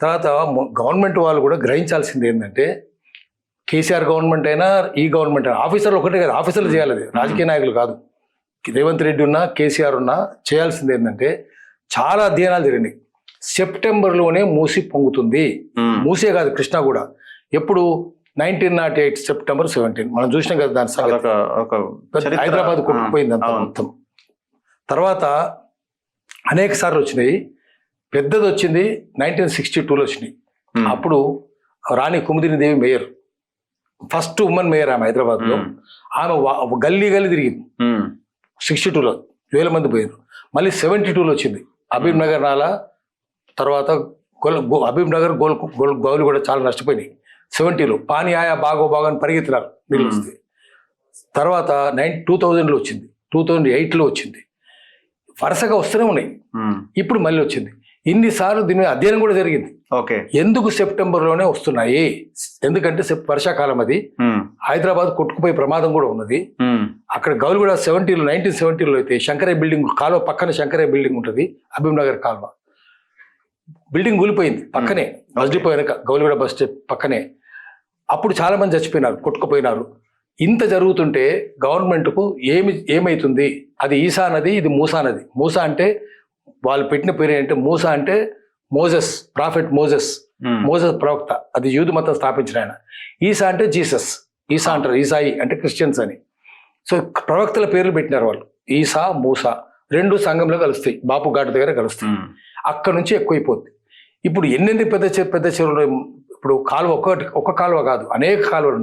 తర్వాత గవర్నమెంట్ వాళ్ళు కూడా గ్రహించాల్సింది ఏంటంటే కేసీఆర్ గవర్నమెంట్ అయినా ఈ గవర్నమెంట్ అయినా ఆఫీసర్లు ఒకటే కదా, ఆఫీసర్లు చేయాలి, అది రాజకీయ నాయకులు కాదు. రేవంత్ రెడ్డి ఉన్నా కేసీఆర్ ఉన్నా చేయాల్సింది ఏంటంటే చాలా అధ్యయనాలు జరిగినాయి. సెప్టెంబర్లోనే మూసి పొంగుతుంది. మూసే కాదు, కృష్ణా కూడా. ఎప్పుడు 1908 సెప్టెంబర్ 17 మనం చూసినాం కదా దాని సంగతి. హైదరాబాద్ కొట్టుకుపోయింది అంత మొత్తం. తర్వాత అనేక సార్లు వచ్చినాయి. పెద్దది వచ్చింది 1962లో వచ్చినాయి. అప్పుడు Rani Kumudini mayor, first women mayor ఆమె హైదరాబాద్లో. ఆమె గల్లీ తిరిగింది. 62లో 1000 మంది పోయారు. మళ్ళీ 72లో వచ్చింది. హబీబ్ నగర్ నాలా, తర్వాత హబీబ్ నగర్ గోలు కూడా చాలా నష్టపోయినాయి. 70లో పానీ ఆయా బాగో అని పరిగెత్తినారు నీళ్ళు వస్తే. తర్వాత 2000లో వచ్చింది, 2008లో వచ్చింది. వరుసగా వస్తూనే ఉన్నాయి. ఇప్పుడు మళ్ళీ వచ్చింది. ఇన్నిసార్లు దీని మీద అధ్యయనం కూడా జరిగింది. ఎందుకు సెప్టెంబర్లోనే వస్తున్నాయి? ఎందుకంటే వర్షాకాలం, అది హైదరాబాద్ కొట్టుకుపోయే ప్రమాదం కూడా ఉన్నది. అక్కడ గౌలిగూడ 1970లో అయితే శంకరయ్య బిల్డింగ్ కాలువ పక్కన శంకరయ్య బిల్డింగ్ ఉంటుంది, హబీబ్ నగర్ కాలువ బిల్డింగ్ కూలిపోయింది పక్కనే, బస్ డిపో వెనక గౌలిగూడ బస్ స్టాప్ పక్కనే. అప్పుడు చాలా మంది చచ్చిపోయినారు, కొట్టుకుపోయినారు. ఇంత జరుగుతుంటే గవర్నమెంట్కు ఏమైతుంది? అది ఈసా నది, ఇది మూసా నది. మూసా అంటే వాళ్ళు పెట్టిన పేరు ఏంటంటే, మూసా అంటే మోజెస్, ప్రాఫెట్ మోజెస్ ప్రవక్త, అది యూదు మతం స్థాపించిన ఆయన. ఈసా అంటే జీసస్, ఈసా అంటారు, ఈసాయి అంటే క్రిస్టియన్స్ అని. సో ప్రవక్తల పేర్లు పెట్టినారు వాళ్ళు. ఈసా, మూసా రెండు సంఘంలో కలుస్తాయి, బాపు ఘాట్ దగ్గర కలుస్తాయి. అక్కడ నుంచి ఎక్కువైపోద్ది. ఇప్పుడు ఎన్నెన్ని పెద్ద చెరువులు, ఇప్పుడు కాలువ ఒక కాలువ కాదు, అనేక కాలువలు ఉన్నాయి.